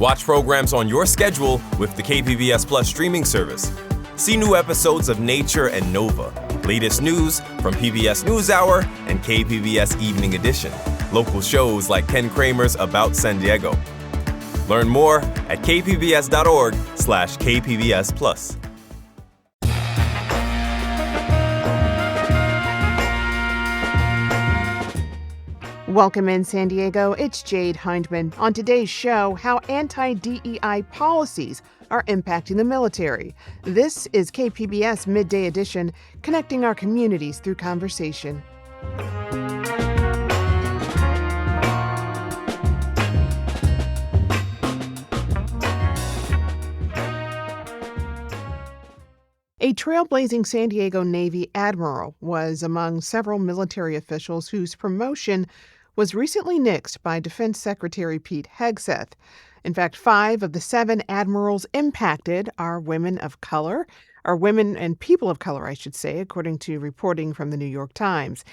Watch programs on your schedule with the KPBS Plus streaming service. See new episodes of Nature and Nova, latest news from PBS NewsHour and KPBS Evening Edition, local shows like Ken Kramer's About San Diego. Learn more at kpbs.org/KPBS Plus. Welcome in San Diego, it's Jade Hindman. On today's show, how anti-DEI policies are impacting the military. This is KPBS Midday Edition, connecting our communities through conversation. A trailblazing San Diego Navy admiral was among several military officials whose promotion was recently nixed by Defense Secretary Pete Hegseth. In fact, 5 of the 7 admirals impacted are women of color, or women and people of color, I should say, according to reporting from the New York Times.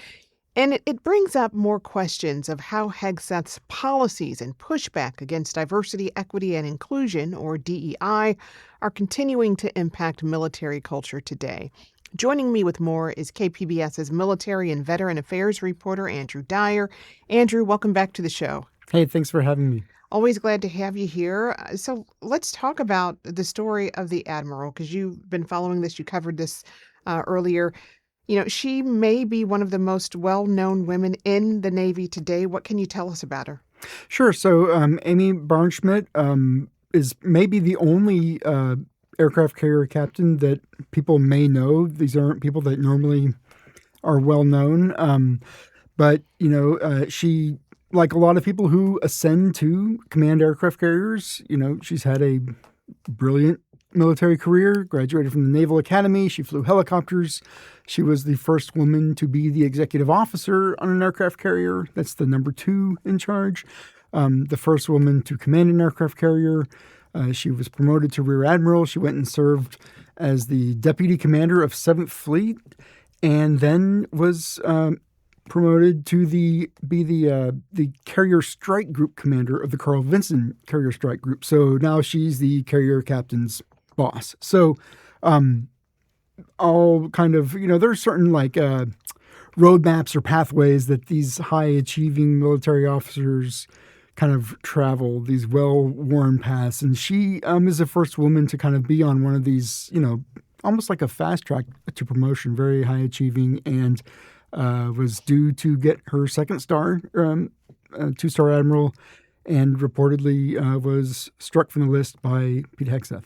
And it brings up more questions of how Hegseth's policies and pushback against diversity, equity, and inclusion, or DEI, are continuing to impact military culture today. Joining me with more is KPBS's Military and Veteran Affairs reporter, Andrew Dyer. Andrew, welcome back to the show. Hey, thanks for having me. Always glad to have you here. So let's talk about the story of the Admiral, because you've been following this. You covered this earlier. You know, she may be one of the most well-known women in the Navy today. What can you tell us about her? Sure. So Amy Barnschmidt is maybe the only aircraft carrier captain that people may know. These aren't people that normally are well-known. But, you know, she, like a lot of people who ascend to command aircraft carriers, you know, she's had a brilliant military career, graduated from the Naval Academy. She flew helicopters. She was the first woman to be the executive officer on an aircraft carrier. That's the number 2 in charge. The first woman to command an aircraft carrier. She was promoted to Rear Admiral. She went and served as the deputy commander of 7th Fleet, and then was promoted to be the Carrier Strike Group commander of the Carl Vinson Carrier Strike Group. So now she's the carrier captain's boss. So all kind of, you know, there's certain roadmaps or pathways that these high-achieving military officers kind of travel, these well-worn paths. And she is the first woman to kind of be on one of these, you know, almost like a fast track to promotion, very high-achieving, and was due to get her 2nd star, 2-star admiral, and reportedly was struck from the list by Pete Hegseth.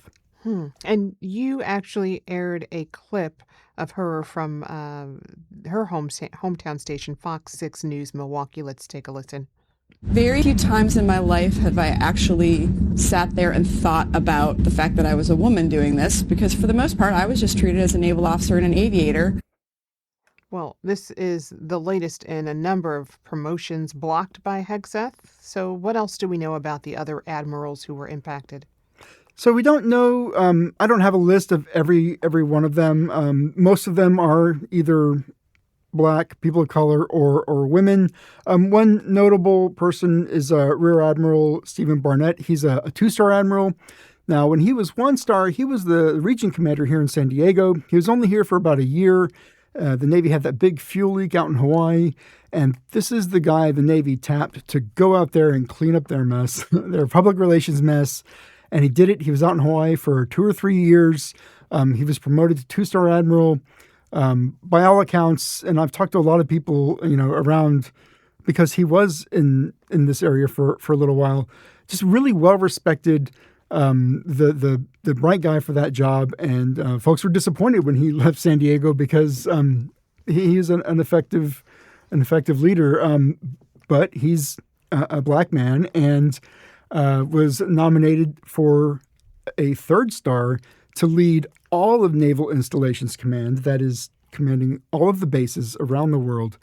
And you actually aired a clip of her from her hometown station, Fox 6 News Milwaukee. Let's take a listen. Very few times in my life have I actually sat there and thought about the fact that I was a woman doing this, because for the most part, I was just treated as a naval officer and an aviator. Well, this is the latest in a number of promotions blocked by Hegseth. So what else do we know about the other admirals who were impacted? So we don't know. I don't have a list of every one of them. Most of them are either Black, people of color, or women. One notable person is Rear Admiral Stephen Barnett. He's a 2-star admiral. Now, when he was 1-star, he was the region commander here in San Diego. He was only here for about a year. The Navy had that big fuel leak out in Hawaii, and this is the guy the Navy tapped to go out there and clean up their mess, their public relations mess. And he did it. He was out in Hawaii for 2 or 3 years. He was promoted to 2-star admiral. By all accounts, and I've talked to a lot of people, you know, around, because he was in this area for a little while, just really well respected, the bright guy for that job, and folks were disappointed when he left San Diego because he is an effective leader, but he's a Black man and was nominated for a 3rd star to lead all of Naval Installations Command, that is commanding all of the bases around the world.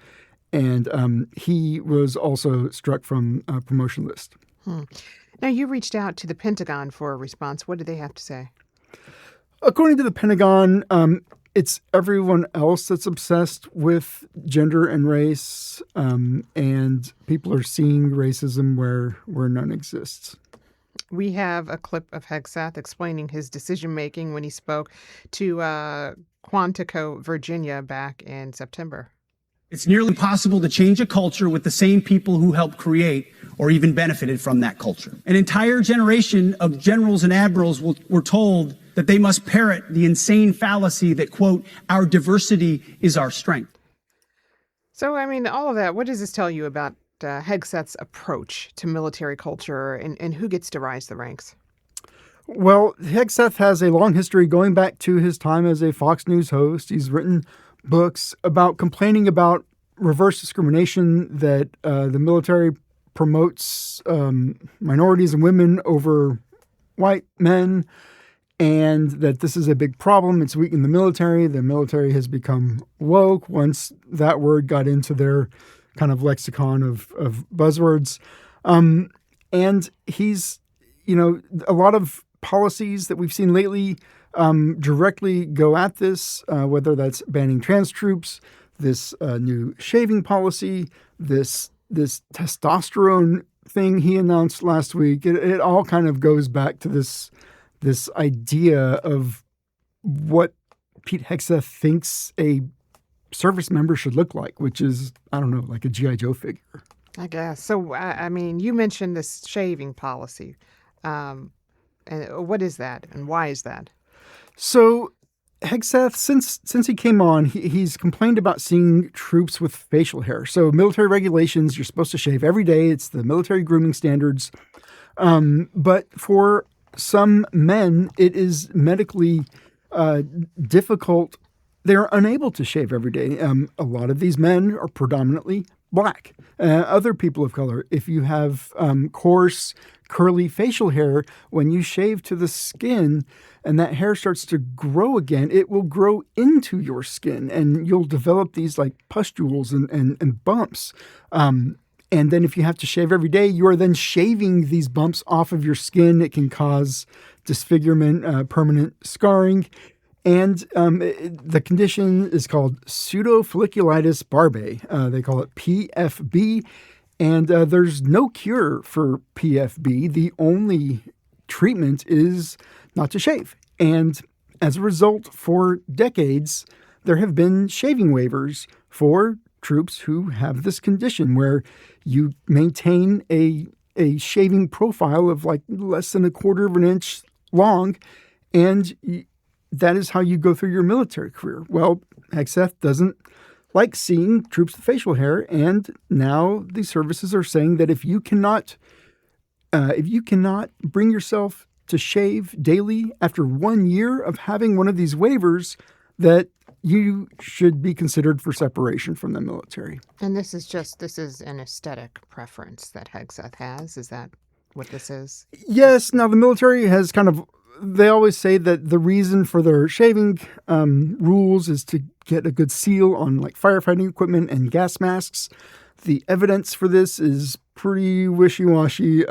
And he was also struck from a promotion list. Now, you reached out to the Pentagon for a response. What did they have to say? According to the Pentagon, it's everyone else that's obsessed with gender and race, and people are seeing racism where none exists. We have a clip of Hegseth explaining his decision-making when he spoke to Quantico, Virginia, back in September. It's nearly impossible to change a culture with the same people who helped create or even benefited from that culture. An entire generation of generals and admirals were told that they must parrot the insane fallacy that, quote, our diversity is our strength. So, I mean, all of that, what does this tell you about Hegseth's approach to military culture and who gets to rise the ranks? Well, Hegseth has a long history going back to his time as a Fox News host. He's written books about complaining about reverse discrimination, that the military promotes minorities and women over white men, and that this is a big problem. It's weakened the military. The military has become woke once that word got into their kind of lexicon of buzzwords. And he's, a lot of policies that we've seen lately directly go at this, whether that's banning trans troops, this new shaving policy, this testosterone thing he announced last week. It all kind of goes back to this idea of what Pete Hegseth thinks a service member should look like, which is, I don't know, like a G.I. Joe figure. I guess. So, I mean, you mentioned this shaving policy. And what is that and why is that? So Hegseth, since he came on, he's complained about seeing troops with facial hair. So military regulations, you're supposed to shave every day. It's the military grooming standards. But for some men, it is medically difficult. They're unable to shave every day. A lot of these men are predominantly Black. Other people of color, if you have coarse, curly facial hair, when you shave to the skin and that hair starts to grow again, it will grow into your skin and you'll develop these like pustules and bumps. And then if you have to shave every day, you are then shaving these bumps off of your skin. It can cause disfigurement, permanent scarring. And the condition is called pseudofolliculitis barbae. They call it PFB. And there's no cure for PFB. The only treatment is not to shave. And as a result, for decades, there have been shaving waivers for troops who have this condition where you maintain a shaving profile of like less than 1/4 of an inch long, and that is how you go through your military career. Well, Hegseth doesn't like seeing troops with facial hair, and now the services are saying that if you cannot bring yourself to shave daily after 1 year of having one of these waivers, that you should be considered for separation from the military. And this is an aesthetic preference that Hegseth has. Is that what this is? Yes. Now, the military has they always say that the reason for their shaving rules is to get a good seal on like firefighting equipment and gas masks. The evidence for this is pretty wishy-washy.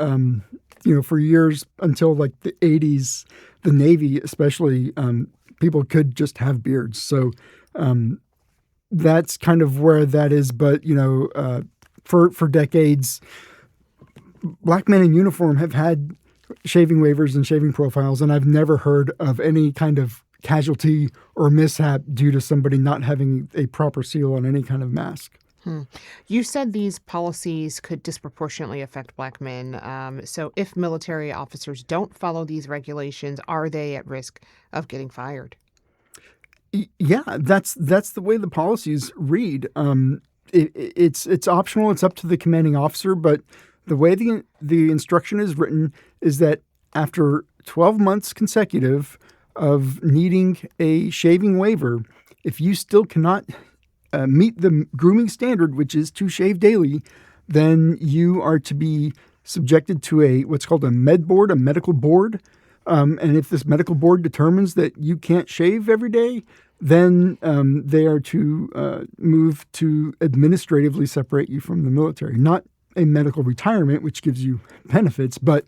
For years until like the 80s, the Navy especially, people could just have beards. So that's kind of where that is. But, for decades, Black men in uniform have had shaving waivers and shaving profiles, and I've never heard of any kind of casualty or mishap due to somebody not having a proper seal on any kind of mask. You said these policies could disproportionately affect Black men. So if military officers don't follow these regulations, are they at risk of getting fired? Yeah, that's the way the policies read. It's optional. It's up to the commanding officer, but the way the instruction is written is that after 12 months consecutive of needing a shaving waiver, if you still cannot meet the grooming standard, which is to shave daily, then you are to be subjected to what's called a med board, a medical board. And if this medical board determines that you can't shave every day, then they are to move to administratively separate you from the military. Not a medical retirement, which gives you benefits, but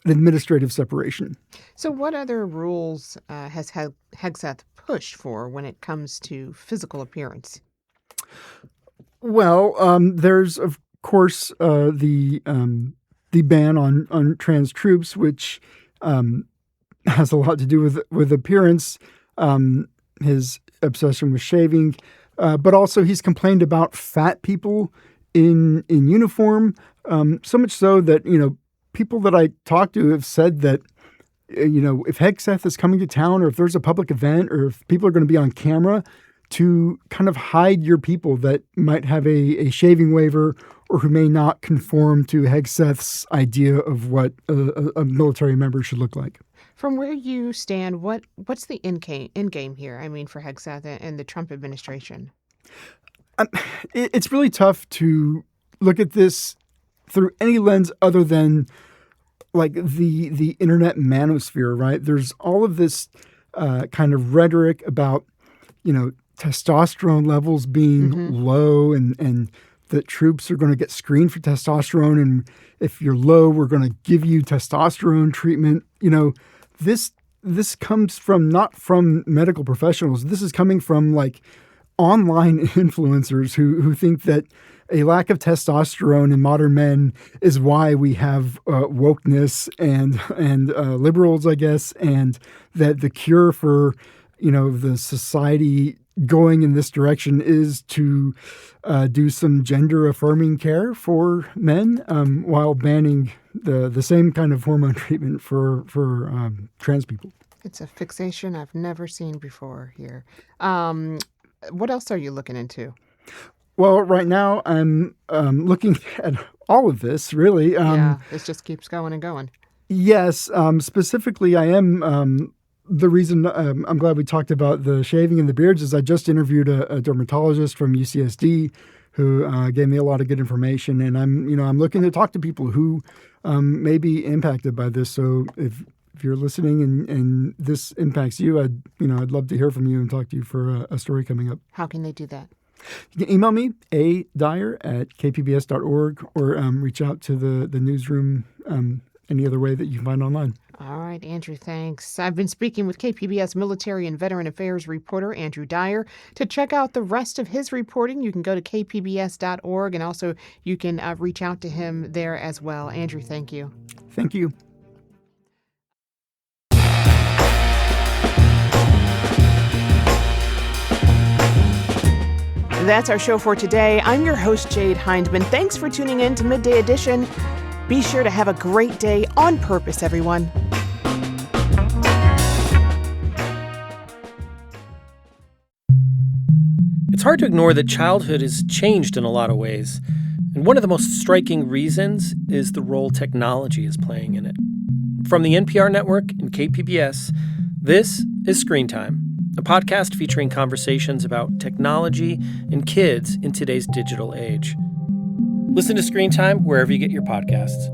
an administrative separation. So what other rules has Hegseth pushed for when it comes to physical appearance? Well, there's, of course, the the ban on trans troops, which has a lot to do with appearance, his obsession with shaving, but also he's complained about fat people in uniform, so much so that, people that I talked to have said that, if Hegseth is coming to town, or if there's a public event, or if people are going to be on camera, to kind of hide your people that might have a shaving waiver or who may not conform to Hegseth's idea of what a military member should look like. From where you stand, what's the end game here? I mean, for Hegseth and the Trump administration. It's really tough to look at this through any lens other than like the internet manosphere, right? There's all of this kind of rhetoric about, testosterone levels being low and that troops are going to get screened for testosterone. And if you're low, we're going to give you testosterone treatment. This comes from not from medical professionals. This is coming from like online influencers who think that a lack of testosterone in modern men is why we have wokeness and liberals, I guess, and that the cure for the society going in this direction is to do some gender affirming care for men while banning the same kind of hormone treatment for trans people. It's a fixation I've never seen before here. What else are you looking into? Well, right now I'm looking at all of this, really. This just keeps going and going. Yes. Specifically, I am... the reason I'm glad we talked about the shaving and the beards is I just interviewed a dermatologist from UCSD who gave me a lot of good information, and I'm looking to talk to people who may be impacted by this. So if you're listening and this impacts you, I'd love to hear from you and talk to you for a story coming up. How can they do that? You can email me, adyer@kpbs.org, or reach out to the newsroom any other way that you can find online. All right, Andrew, thanks. I've been speaking with KPBS military and veteran affairs reporter Andrew Dyer. To check out the rest of his reporting, you can go to kpbs.org, and also you can reach out to him there as well. Andrew, thank you. Thank you. That's our show for today. I'm your host, Jade Hindman. Thanks for tuning in to Midday Edition. Be sure to have a great day on purpose, everyone. It's hard to ignore that childhood has changed in a lot of ways. And one of the most striking reasons is the role technology is playing in it. From the NPR network and KPBS, this is Screen Time, a podcast featuring conversations about technology and kids in today's digital age. Listen to Screen Time wherever you get your podcasts.